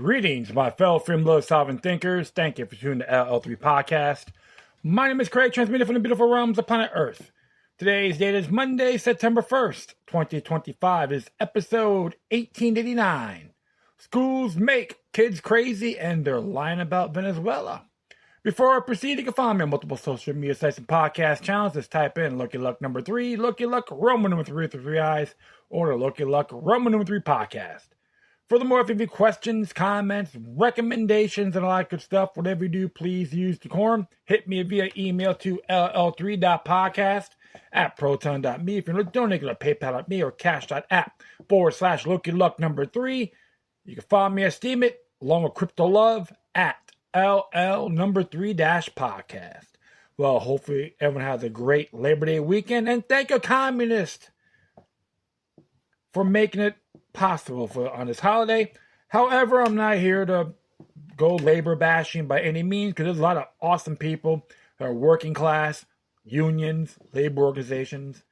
Greetings, my fellow free-blood sovereign thinkers. Thank you for tuning to LL3-Podcast. My name is Craig, transmitting from the beautiful realms of planet Earth. Today's date is Monday, September 1st, 2025. It's episode 1889. Schools make kids crazy and they're lying about Venezuela. Before I proceed, you can find me on multiple social media sites and podcast channels. Just type in Lucky Luck number 3, Lucky Luck Roman number 3 with 3 eyes, or the Lucky Luck Roman number 3 podcast. Furthermore, if you have any questions, comments, recommendations, and all that good stuff, whatever you do, please use decorum. Hit me via email to ll3.podcast@proton.me. If you're donating to PayPal.me or cash.app/Lucky Luck number 3. You can find me at Steemit, along with Crypto Love, at LL number 3-podcast. Well, hopefully everyone has a great Labor Day weekend, and thank you, Communist, for making it possible on this holiday. However, I'm not here to go labor bashing by any means, because there's a lot of awesome people that are working class, unions, labor organizations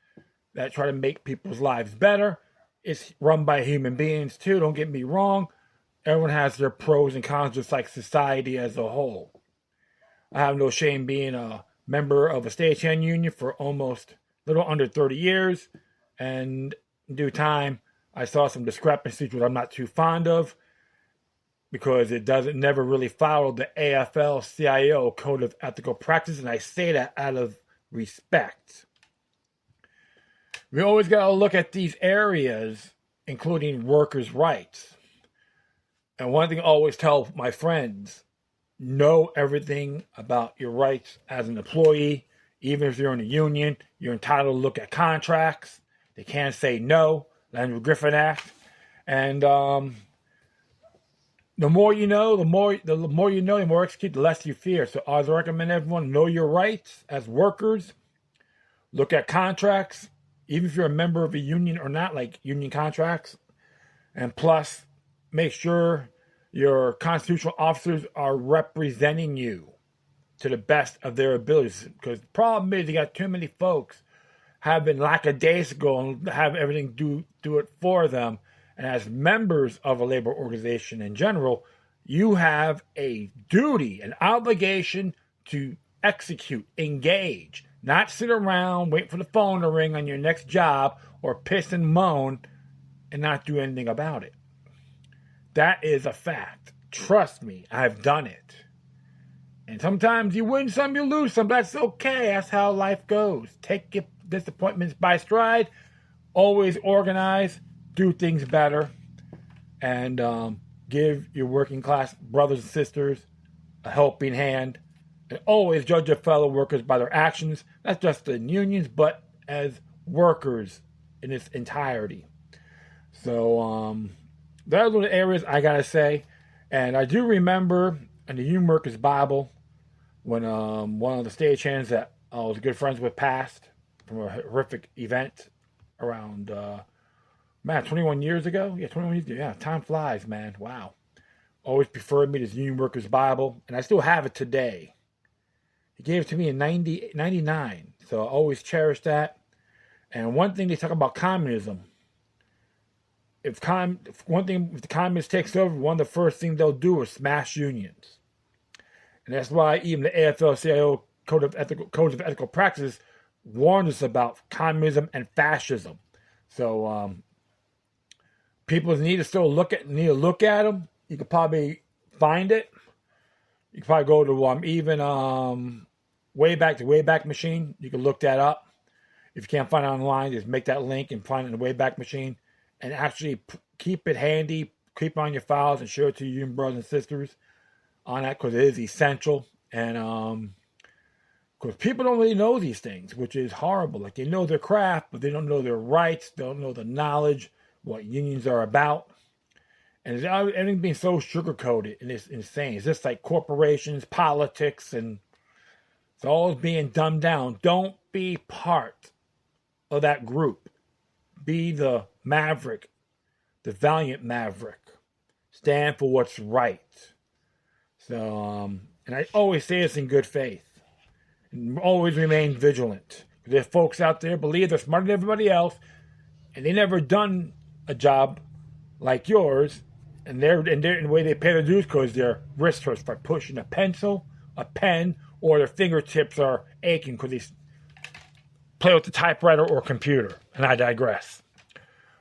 that try to make people's lives better. It's run by human beings too, don't get me wrong. Everyone has their pros and cons, just like society as a whole. I have no shame being a member of a stagehand union for almost a little under 30 years, and in due time I saw some discrepancies which I'm not too fond of, because it never really followed the AFL-CIO Code of Ethical Practice, and I say that out of respect. We always got to look at these areas, including workers' rights. And one thing I always tell my friends, know everything about your rights as an employee. Even if you're in a union, you're entitled to look at contracts. They can't say no. Landry Griffin Act. And the more you know, the more you know, the more execute, the less you fear. So I always recommend everyone know your rights as workers. Look at contracts, even if you're a member of a union or not, like union contracts. And plus, make sure your constitutional officers are representing you to the best of their abilities. Because the problem is you got too many folks have been lackadaisical and have everything do it for them. And as members of a labor organization in general, you have a duty, an obligation to execute, engage, not sit around, wait for the phone to ring on your next job, or piss and moan and not do anything about it. That is a fact. Trust me, I've done it. And sometimes you win some, you lose some. That's okay. That's how life goes. Take your disappointments by stride. Always organize. Do things better. And give your working class brothers and sisters a helping hand. And always judge your fellow workers by their actions. Not just in unions, but as workers in its entirety. So, those are the areas I gotta say. And I do remember in the Union Workers Bible when one of the stagehands that I was good friends with passed from a horrific event around 21 years ago. Yeah, 21 years ago. Yeah, time flies, man. Wow. Always preferred me this Union Workers Bible, and I still have it today. He gave it to me in 99, so I always cherish that. And one thing they talk about communism. If the communists takes over, one of the first things they'll do is smash unions. And that's why even the AFL-CIO Code of Ethical Practice warns us about communism and fascism. So people need to still look at them. You could probably find it. You could probably go to even Wayback Machine. You can look that up. If you can't find it online, just make that link and find it in the Wayback Machine. And actually keep it handy, keep it on your files, and show it to your brothers and sisters on that, because it is essential. And because people don't really know these things, which is horrible. Like, they know their craft, but they don't know their rights, they don't know the knowledge, what unions are about. And everything being so sugar-coated, and it's insane. It's just like corporations, politics, and it's all being dumbed down. Don't be part of that group. Be the maverick, the valiant maverick. Stand for what's right. So, and I always say this in good faith. And always remain vigilant. There's folks out there believe they're smarter than everybody else, and they never done a job like yours, And the way they pay their dues because their wrists hurt from pushing a pencil, a pen, or their fingertips are aching because they play with the typewriter or computer. And I digress.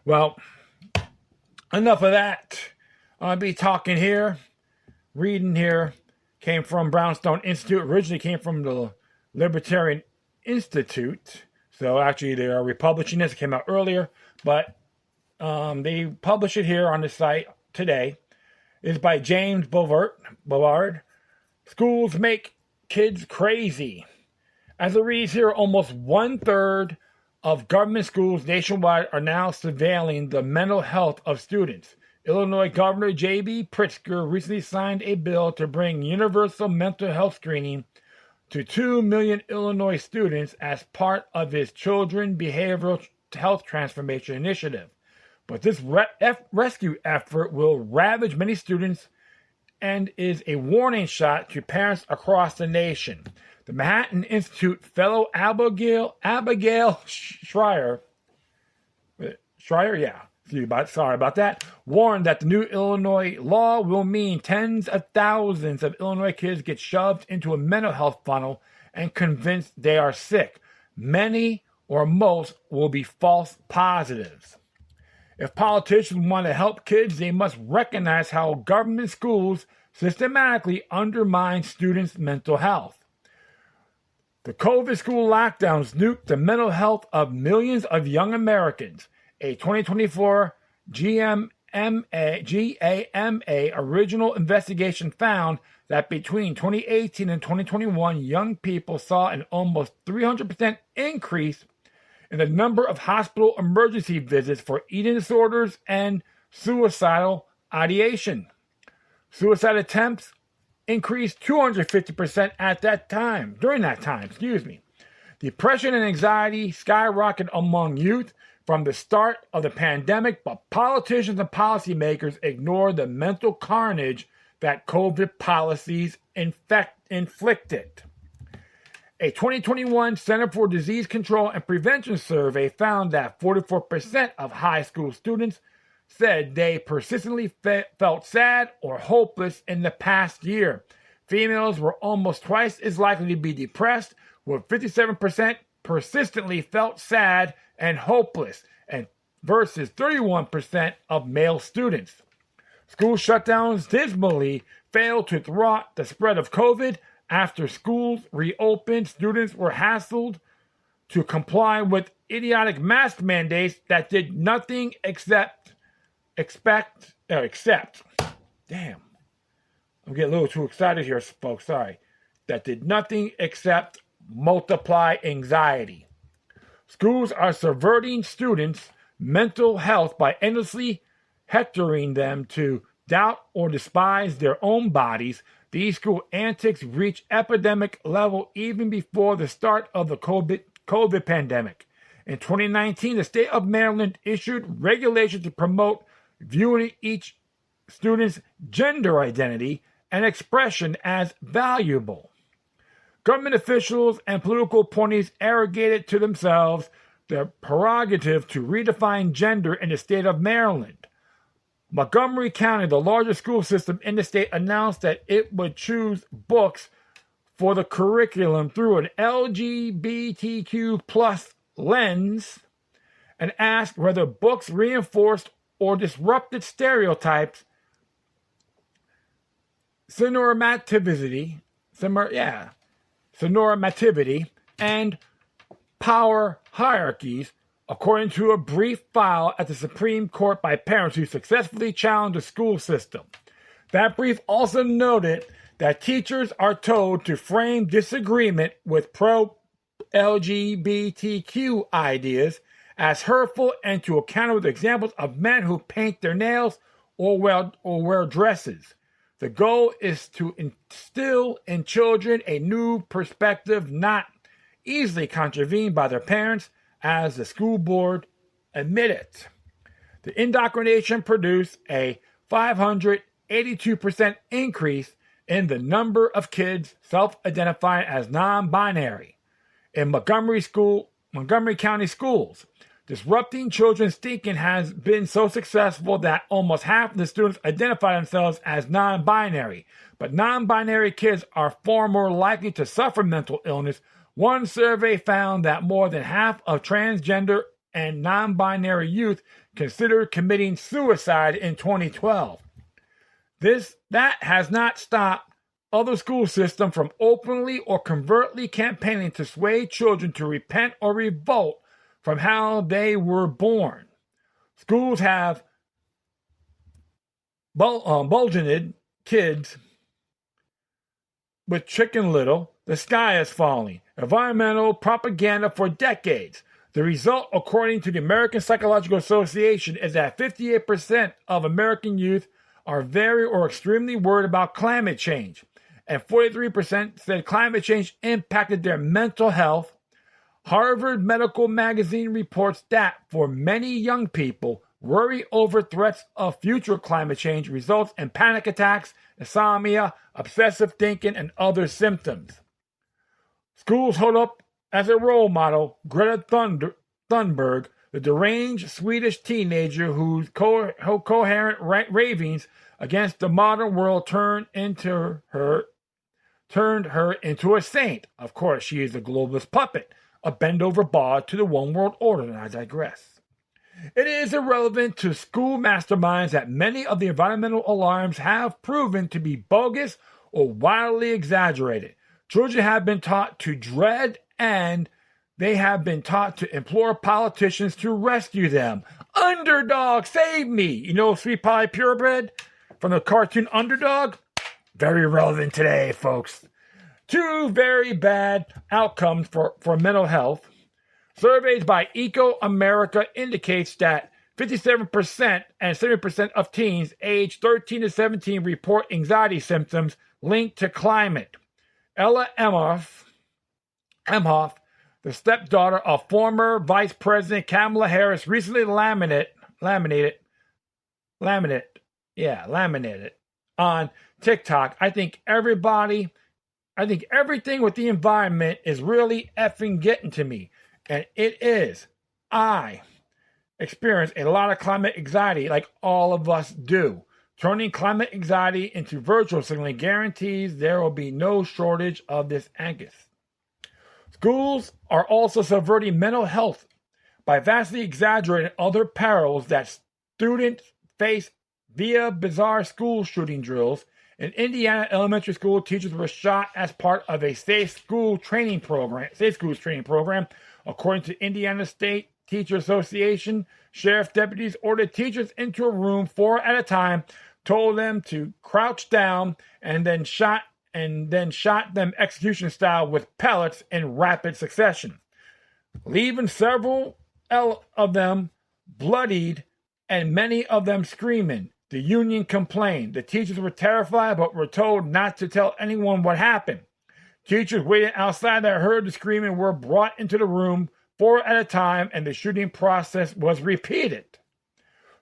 Well, enough of that. I'll be talking here, reading here. Came from Brownstone Institute. Originally came from the Libertarian Institute. So actually they are republishing this. It came out earlier. But they publish it here on the site today. It's by James Bollard. Schools make kids crazy. As it reads here, almost 1/3 of government schools nationwide are now surveilling the mental health of students. Illinois Governor J.B. Pritzker recently signed a bill to bring universal mental health screening to 2 million Illinois students as part of his Children's Behavioral Health Transformation Initiative. But this rescue effort will ravage many students and is a warning shot to parents across the nation. The Manhattan Institute fellow Abigail Schreier, sorry about that, warned that the new Illinois law will mean tens of thousands of Illinois kids get shoved into a mental health funnel and convinced they are sick. Many or most will be false positives. If politicians want to help kids, they must recognize how government schools systematically undermine students' mental health. The COVID school lockdowns nuked the mental health of millions of young Americans. A 2024 GAMA original investigation found that between 2018 and 2021, young people saw an almost 300% increase in the number of hospital emergency visits for eating disorders and suicidal ideation. Suicide attempts increased 250% during that time. Depression and anxiety skyrocketed among youth from the start of the pandemic, but politicians and policymakers ignored the mental carnage that COVID policies inflicted. A 2021 Center for Disease Control and Prevention survey found that 44% of high school students said they persistently felt sad or hopeless in the past year. Females were almost twice as likely to be depressed, with 57% persistently felt sad and hopeless, and versus 31% of male students. School shutdowns dismally failed to thwart the spread of COVID. After schools reopened, students were hassled to comply with idiotic mask mandates that did nothing except. Damn. I'm getting a little too excited here, folks. Sorry. That did nothing except multiply anxiety. Schools are subverting students' mental health by endlessly hectoring them to doubt or despise their own bodies. These school antics reached epidemic level even before the start of the COVID pandemic. In 2019, the state of Maryland issued regulations to promote viewing each student's gender identity and expression as valuable. Government officials and political appointees arrogated to themselves the prerogative to redefine gender in the state of Maryland. Montgomery County, the largest school system in the state, announced that it would choose books for the curriculum through an LGBTQ plus lens and asked whether books reinforced or disrupted stereotypes, normativity, and power hierarchies, according to a brief filed at the Supreme Court by parents who successfully challenged the school system. That brief also noted that teachers are told to frame disagreement with pro-LGBTQ ideas as hurtful and to account with examples of men who paint their nails or wear dresses. The goal is to instill in children a new perspective not easily contravened by their parents, as the school board admitted. The indoctrination produced a 582% increase in the number of kids self-identifying as non-binary in Montgomery County schools. Disrupting children's thinking has been so successful that almost half of the students identify themselves as non-binary. But non-binary kids are far more likely to suffer mental illness. One survey found that more than half of transgender and non-binary youth considered committing suicide in 2012. That has not stopped other school systems from openly or covertly campaigning to sway children to repent or revolt from how they were born. Schools have bulleted kids with Chicken Little, the sky is falling, environmental propaganda for decades. The result, according to the American Psychological Association, is that 58% of American youth are very or extremely worried about climate change, and 43% said climate change impacted their mental health. Harvard Medical Magazine reports that for many young people, worry over threats of future climate change results in panic attacks, insomnia, obsessive thinking, and other symptoms. Schools hold up as a role model Greta Thunberg, the deranged Swedish teenager whose coherent ravings against the modern world turned her into a saint. Of course, she is a globalist puppet, a bend-over bard to the one world order, and I digress. It is irrelevant to school masterminds that many of the environmental alarms have proven to be bogus or wildly exaggerated. Children have been taught to dread, and they have been taught to implore politicians to rescue them. Underdog, save me! You know Sweet Pie Purebred from the cartoon Underdog? Very relevant today, folks. Two very bad outcomes for mental health. Surveys by Eco America indicates that 57% and 70% of teens aged 13 to 17 report anxiety symptoms linked to climate. Ella Emhoff, the stepdaughter of former Vice President Kamala Harris, recently laminated on TikTok. I think everything with the environment is really effing getting to me. And it is. I experience a lot of climate anxiety like all of us do. Turning climate anxiety into virtual signaling guarantees there will be no shortage of this angst. Schools are also subverting mental health by vastly exaggerating other perils that students face via bizarre school shooting drills. In Indiana, elementary school teachers were shot as part of a safe schools training program. According to Indiana State Teacher Association, sheriff deputies ordered teachers into a room 4 at a time, told them to crouch down, and then shot them execution style with pellets in rapid succession, leaving several of them bloodied and many of them screaming. The union complained. The teachers were terrified but were told not to tell anyone what happened. Teachers waiting outside that heard the screaming were brought into the room 4 at a time, and the shooting process was repeated.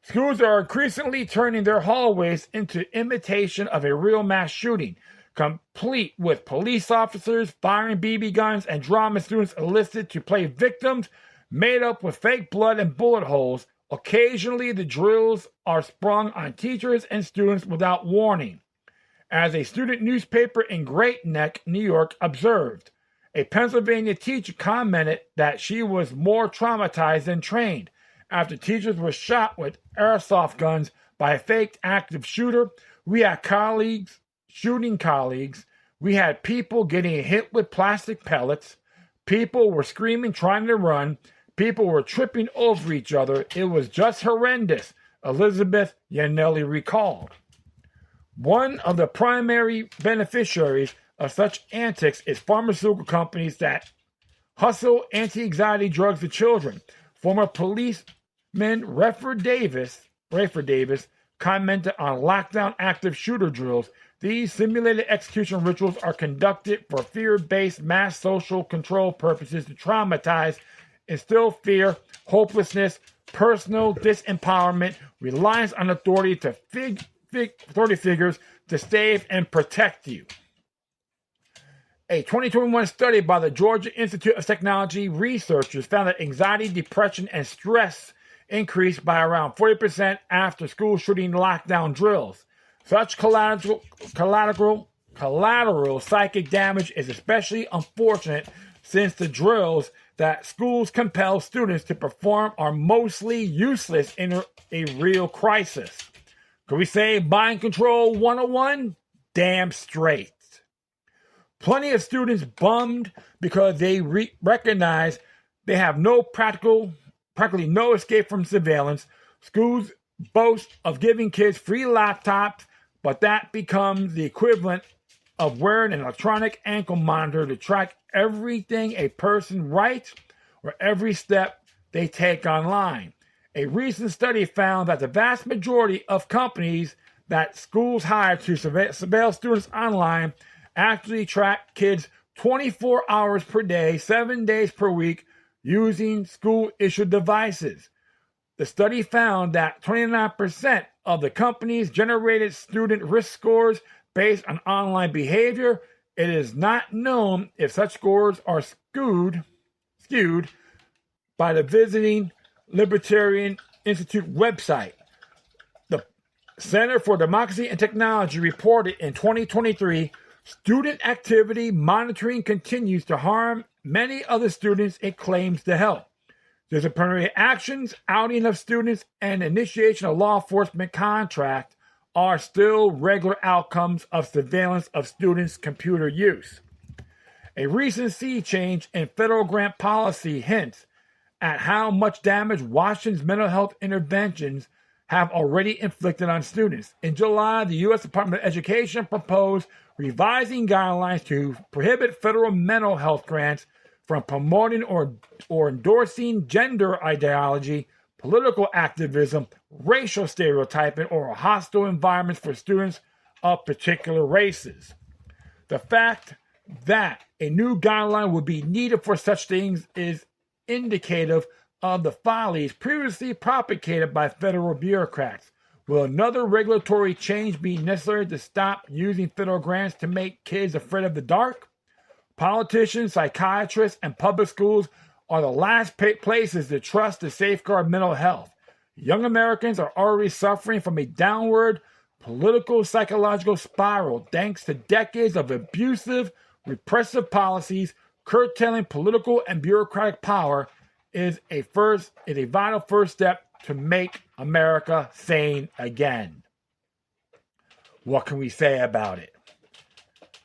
Schools are increasingly turning their hallways into imitation of a real mass shooting, complete with police officers firing BB guns and drama students enlisted to play victims made up with fake blood and bullet holes. Occasionally, the drills are sprung on teachers and students without warning. As a student newspaper in Great Neck, New York, observed, a Pennsylvania teacher commented that she was more traumatized than trained after teachers were shot with airsoft guns by a fake active shooter. We had shooting colleagues. We had people getting hit with plastic pellets. People were screaming, trying to run. People were tripping over each other. It was just horrendous, Elizabeth Yanelli recalled. One of the primary beneficiaries of such antics is pharmaceutical companies that hustle anti-anxiety drugs to children. Former policeman Rayford Davis commented on lockdown active shooter drills. These simulated execution rituals are conducted for fear-based mass social control purposes to traumatize, instill fear, hopelessness, personal disempowerment, reliance on authority figures to save and protect you. A 2021 study by the Georgia Institute of Technology researchers found that anxiety, depression, and stress increased by around 40% after school shooting lockdown drills. Such collateral psychic damage is especially unfortunate since the drills that schools compel students to perform are mostly useless in a real crisis. Could we say mind control 101? Damn straight. Plenty of students bummed because they recognize they have practically no escape from surveillance. Schools boast of giving kids free laptops, but that becomes the equivalent of wearing an electronic ankle monitor to track everything a person writes or every step they take online. A recent study found that the vast majority of companies that schools hire to surveil students online actually track kids 24 hours per day, 7 days per week, using school-issued devices. The study found that 29% of the companies generated student risk scores based on online behavior. It is not known if such scores are skewed by the Visiting Libertarian Institute website. The Center for Democracy and Technology reported in 2023, student activity monitoring continues to harm many of the students it claims to help. Disciplinary actions, outing of students, and initiation of law enforcement contract are still regular outcomes of surveillance of students' computer use. A recent sea change in federal grant policy hints at how much damage Washington's mental health interventions have already inflicted on students. In July, the U.S. Department of Education proposed revising guidelines to prohibit federal mental health grants from promoting or endorsing gender ideology, political activism, racial stereotyping, or hostile environments for students of particular races. The fact that a new guideline would be needed for such things is indicative of the follies previously propagated by federal bureaucrats. Will another regulatory change be necessary to stop using federal grants to make kids afraid of the dark? Politicians, psychiatrists, and public schools are the last places to trust to safeguard mental health. Young Americans are already suffering from a downward political psychological spiral thanks to decades of abusive, repressive policies. Curtailing political and bureaucratic power is a vital first step to make America sane again. What can we say about it?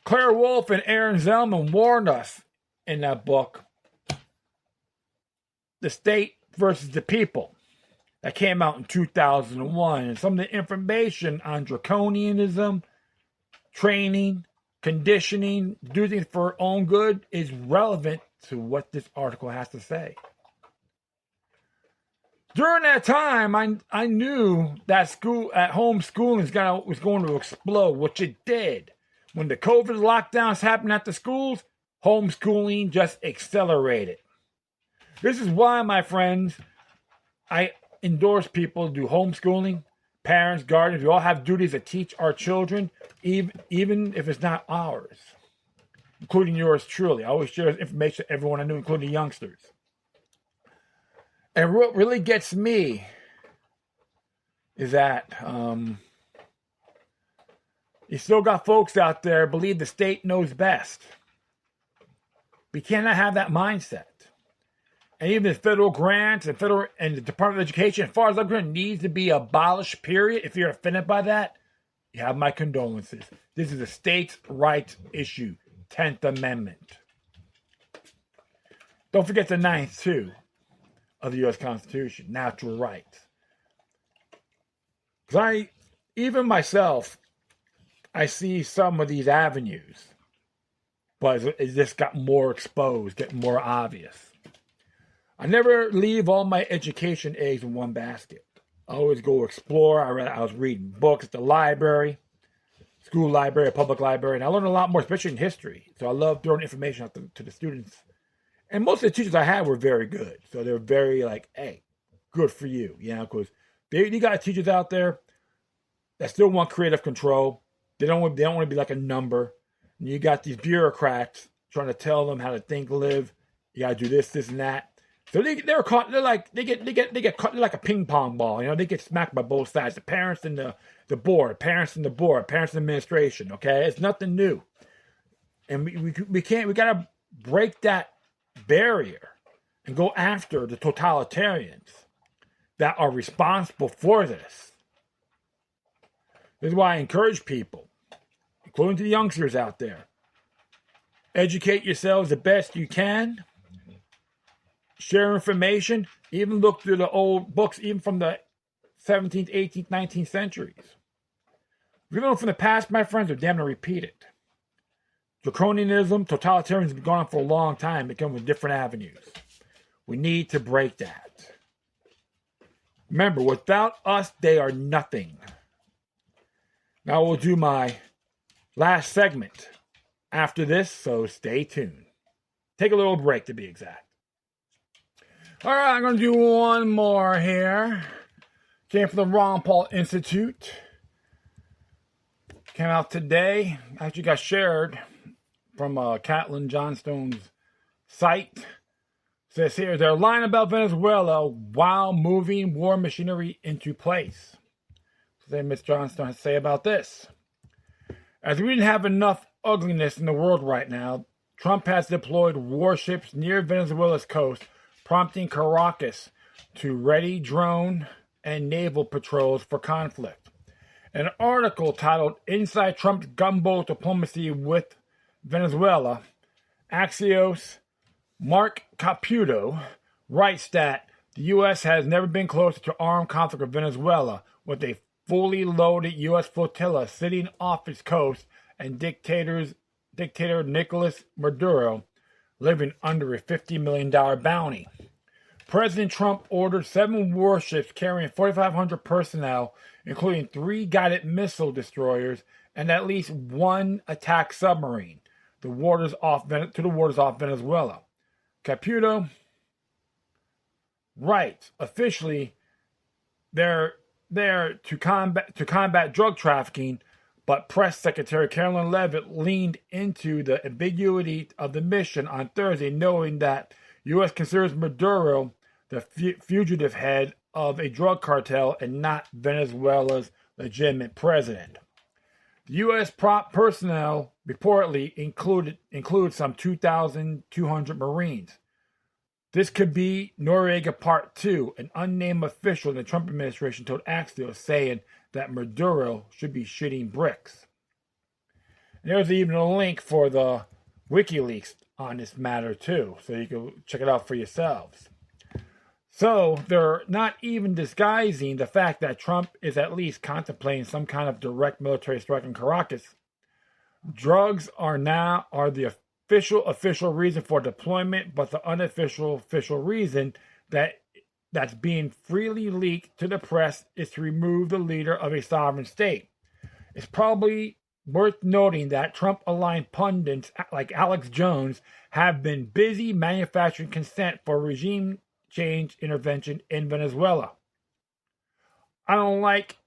Claire Wolfe and Aaron Zelman warned us in that book, The State versus the People, that came out in 2001. And some of the information on draconianism, training, conditioning, doing things for our own good is relevant to what this article has to say. During that time, I knew that homeschooling was going to explode, which it did. When the COVID lockdowns happened at the schools, homeschooling just accelerated. This is why, my friends, I endorse people to do homeschooling. Parents, guardians, we all have duties to teach our children, even if it's not ours, including yours truly. I always share this information to everyone I knew, including youngsters. And what really gets me is that you still got folks out there believe the state knows best. We cannot have that mindset. And even the federal grants and the Department of Education, as far as I'm concerned, needs to be abolished, period. If you're offended by that, you have my condolences. This is a states' rights issue, 10th Amendment. Don't forget the 9th, too, of the U.S. Constitution, natural rights. Because even myself, I see some of these avenues, but it just got more exposed, getting more obvious. I never leave all my education eggs in one basket. I always go explore. I was reading books at the library, school library, public library, and I learned a lot more, especially in history. So I love throwing information out to the students. And most of the teachers I had were very good. So they're very like, hey, good for you. You know, because you got teachers out there that still want creative control. They don't want to be like a number. And you got these bureaucrats trying to tell them how to think, live. You gotta do this, this, and that. So they're caught. They get caught like a ping pong ball. They get smacked by both sides. The parents and the board, parents and the board, parents and administration. Okay, it's nothing new, and we can't. We gotta break that barrier and go after the totalitarians that are responsible for this. This is why I encourage people, including to the youngsters out there, educate yourselves the best you can. Share information, even look through the old books, even from the 17th, 18th, 19th centuries. If you learn from the past, my friends, are damn to repeat it. Draconianism, totalitarianism has been going on for a long time. It comes with different avenues. We need to break that. Remember, without us, they are nothing. Now we'll do my last segment after this, so stay tuned. Take a little break to be exact. All right, I'm going to do one more here. Came from the Ron Paul Institute. Came out today. Actually got shared from Catlin Johnstone's site. Says here, they're lying about Venezuela while moving war machinery into place. So Ms. Johnstone has to say about this. As we didn't have enough ugliness in the world right now, Trump has deployed warships near Venezuela's coast, prompting Caracas to ready drone and naval patrols for conflict. An article titled Inside Trump's Gumbo Diplomacy with Venezuela, Axios' Mark Caputo writes that the U.S. has never been closer to armed conflict with Venezuela, with a fully loaded U.S. flotilla sitting off its coast and dictator Nicolas Maduro living under a $50 million bounty. President Trump ordered 7 warships carrying 4,500 personnel, including 3 guided missile destroyers and at least 1 attack submarine, to the waters off Venezuela. Caputo writes, officially, they're there to combat drug trafficking, but Press Secretary Caroline Leavitt leaned into the ambiguity of the mission on Thursday, knowing that U.S. considers Maduro the fugitive head of a drug cartel and not Venezuela's legitimate president. The U.S. personnel reportedly include some 2,200 Marines. This could be Noriega Part 2, an unnamed official in the Trump administration told Axios, saying that Maduro should be shooting bricks. And there's even a link for the WikiLeaks on this matter too, so you can check it out for yourselves. So they're not even disguising the fact that Trump is at least contemplating some kind of direct military strike in Caracas. Drugs are the official reason for deployment, but the unofficial reason that's being freely leaked to the press is to remove the leader of a sovereign state. It's probably worth noting that Trump-aligned pundits like Alex Jones have been busy manufacturing consent for regime change intervention in Venezuela. I don't like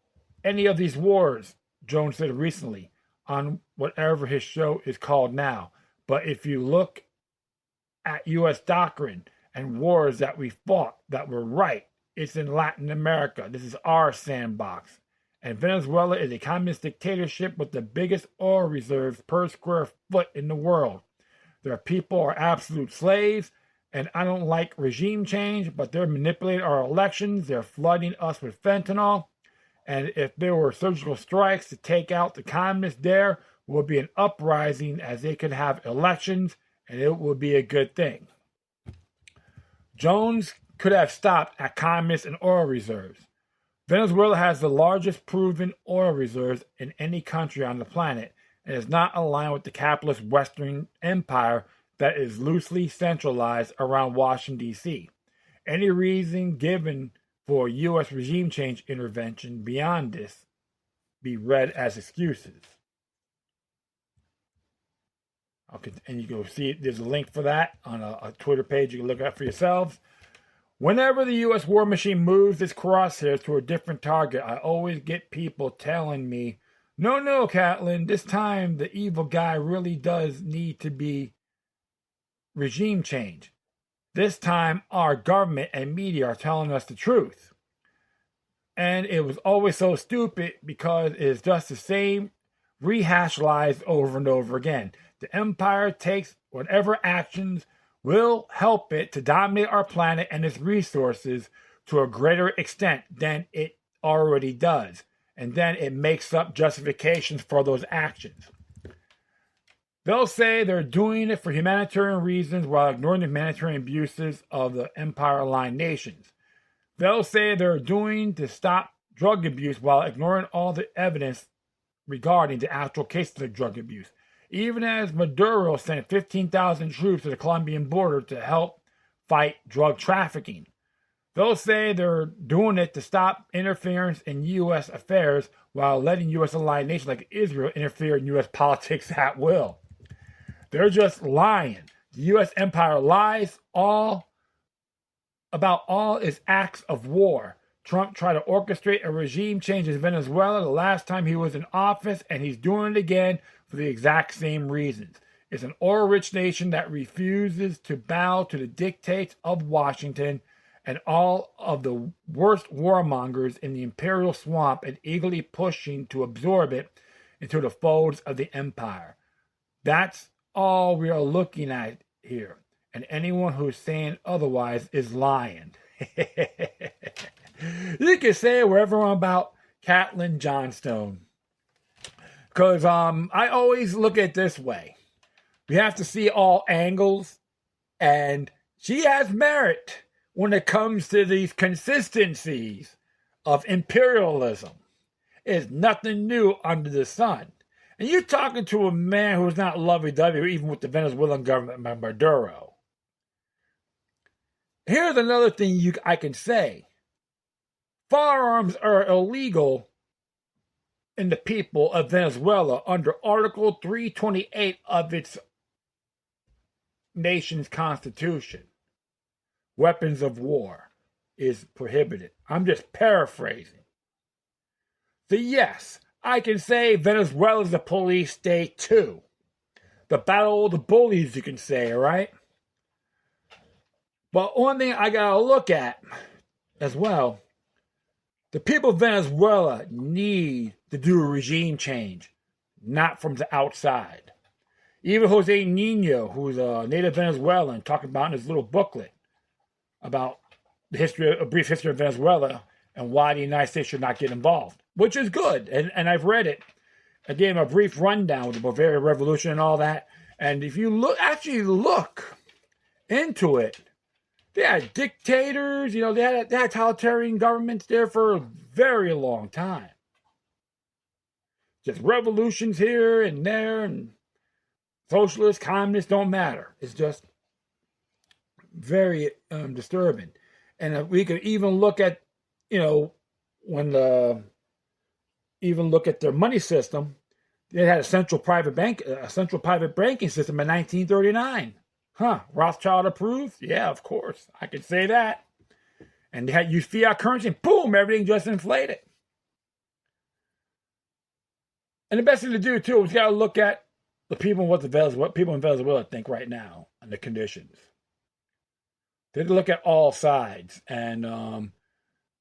any of these wars, Jones said recently on whatever his show is called now. But if you look at U.S. doctrine and wars that we fought that were right, it's in Latin America. This is our sandbox. And Venezuela is a communist dictatorship with the biggest oil reserves per square foot in the world. Their people are absolute slaves, and I don't like regime change, but they're manipulating our elections. They're flooding us with fentanyl. And if there were surgical strikes to take out the communists, there will be an uprising as they could have elections, and it will be a good thing. Jones could have stopped at communists and oil reserves. Venezuela has the largest proven oil reserves in any country on the planet and is not aligned with the capitalist Western empire that is loosely centralized around Washington, D.C. Any reason given for U.S. regime change intervention beyond this be read as excuses. Okay, and you can see there's a link for that on a Twitter page you can look at for yourselves. Whenever the U.S. war machine moves its crosshairs to a different target, I always get people telling me, no, Catlin, this time the evil guy really does need to be regime change. This time, our government and media are telling us the truth. And it was always so stupid because it's just the same rehashed lies over and over again. The empire takes whatever actions will help it to dominate our planet and its resources to a greater extent than it already does. And then it makes up justifications for those actions. They'll say they're doing it for humanitarian reasons while ignoring the humanitarian abuses of the empire-aligned nations. They'll say they're doing to stop drug abuse while ignoring all the evidence regarding the actual cases of drug abuse. Even as Maduro sent 15,000 troops to the Colombian border to help fight drug trafficking. They'll say they're doing it to stop interference in U.S. affairs while letting U.S.-aligned nations like Israel interfere in U.S. politics at will. They're just lying. The U.S. empire lies about all its acts of war. Trump tried to orchestrate a regime change in Venezuela the last time he was in office, and he's doing it again for the exact same reasons. It's an oil-rich nation that refuses to bow to the dictates of Washington and all of the worst warmongers in the imperial swamp and eagerly pushing to absorb it into the folds of the empire. That's all we are looking at here. And anyone who's saying otherwise is lying. You can say wherever I'm about Catelyn Johnstone. Because I always look at it this way. We have to see all angles. And she has merit when it comes to these consistencies of imperialism. It's nothing new under the sun. And you're talking to a man who's not lovey-dovey, even with the Venezuelan government by Maduro. Here's another thing I can say. Firearms are illegal in the people of Venezuela under Article 328 of its nation's constitution. Weapons of war is prohibited. I'm just paraphrasing. So yes, I can say Venezuela is a police state too. The battle of the bullies, you can say, right? But one thing I gotta look at as well, the people of Venezuela need to do a regime change, not from the outside. Even Jose Nino, who's a native Venezuelan, talking about in his little booklet about a brief history of Venezuela and why the United States should not get involved, which is good. And I've read it. I gave him a brief rundown with the Bavarian Revolution and all that. And if you look into it, they had dictators, they had totalitarian governments there for a very long time. Just revolutions here and there, and socialists, communists, don't matter. It's just very disturbing. And we could even look at, even look at their money system. They had a central private banking system in 1939. Rothschild approved? Yeah, of course. I could say that. And they had used fiat currency, and boom, everything just inflated. And the best thing to do, too, is you got to look at the people what people in Venezuela think right now and the conditions. They look at all sides. And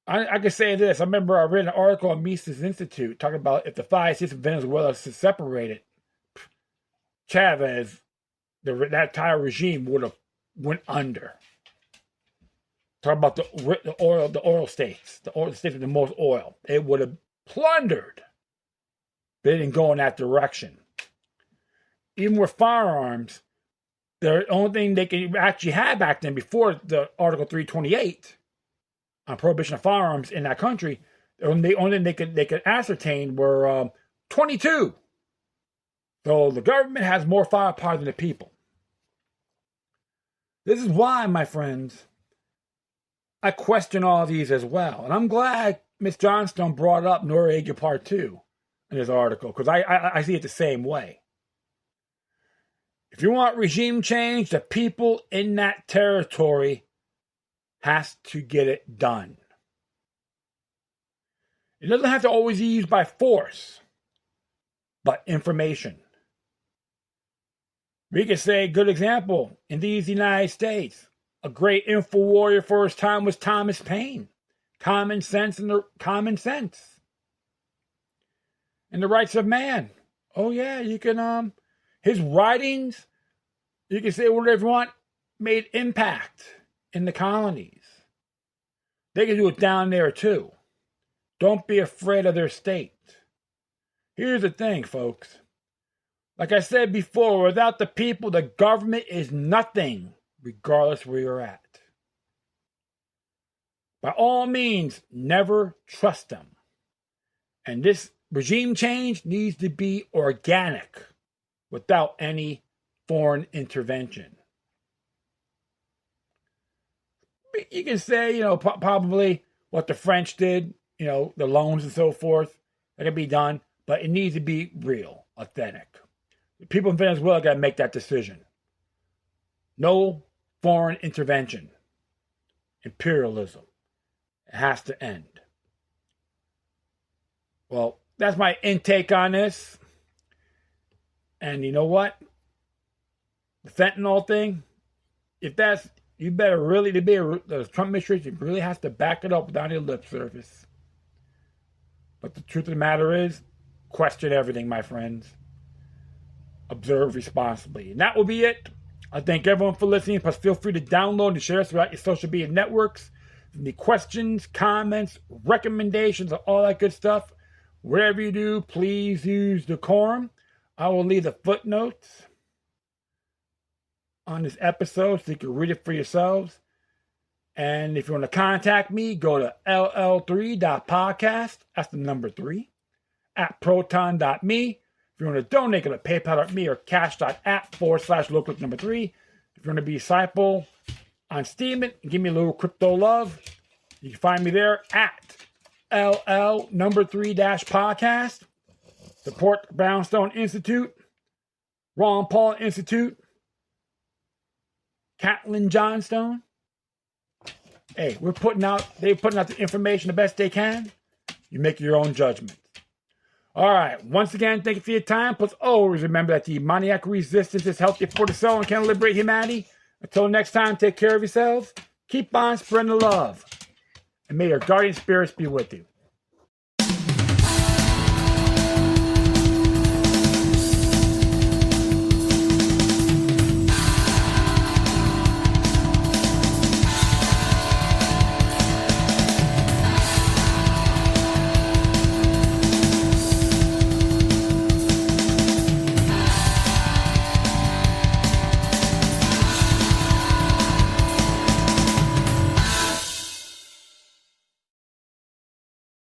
I can say this. I remember I read an article on Mises Institute talking about if the 5 states of Venezuela separated, Chavez, that entire regime would have went under. Talk about the oil states, the states with the most oil. It would have plundered. They didn't go in that direction. Even with firearms, the only thing they could actually have back then, before the Article 328 on prohibition of firearms in that country, the only thing they could ascertain were 22. So the government has more firepower than the people. This is why, my friends, I question all these as well. And I'm glad Ms. Johnstone brought up Noriega Part 2 in this article, because I see it the same way. If you want regime change, the people in that territory has to get it done. It doesn't have to always be used by force, but information. We could say, good example, in these United States, a great info warrior for his time was Thomas Paine. Common sense and the rights of man. Oh yeah, you can his writings, you can say whatever you want, made impact in the colonies. They can do it down there too. Don't be afraid of their state. Here's the thing, folks. Like I said before, without the people, the government is nothing, regardless where you're at. By all means, never trust them. And this regime change needs to be organic, without any foreign intervention. You can say, probably what the French did, the loans and so forth, that can be done, but it needs to be real, authentic. The people in Venezuela got to make that decision. No foreign intervention. Imperialism. It has to end. Well, that's my intake on this. And you know what? The fentanyl thing, the Trump administration really has to back it up without any lip service. But the truth of the matter is, question everything, my friends. Observe responsibly. And that will be it. I thank everyone for listening. Plus, feel free to download and share us throughout your social media networks. Any questions, comments, recommendations, all that good stuff. Whatever you do, please use decorum. I will leave the footnotes on this episode so you can read it for yourselves. And if you want to contact me, go to LL3-Podcast. That's the number 3. At proton.me. If you want to donate, go to PayPal.me or cash.app/localnumber3. If you want to be a disciple on Steemit and give me a little crypto love, you can find me there at LL3-Podcast. Support the Brownstone Institute, Ron Paul Institute, Catlin Johnstone. Hey, they're putting out the information the best they can. You make your own judgment. All right. Once again, thank you for your time. Plus, always remember that the demoniac resistance is healthy for the soul and can liberate humanity. Until next time, take care of yourselves. Keep on spreading the love. And may your guardian spirits be with you.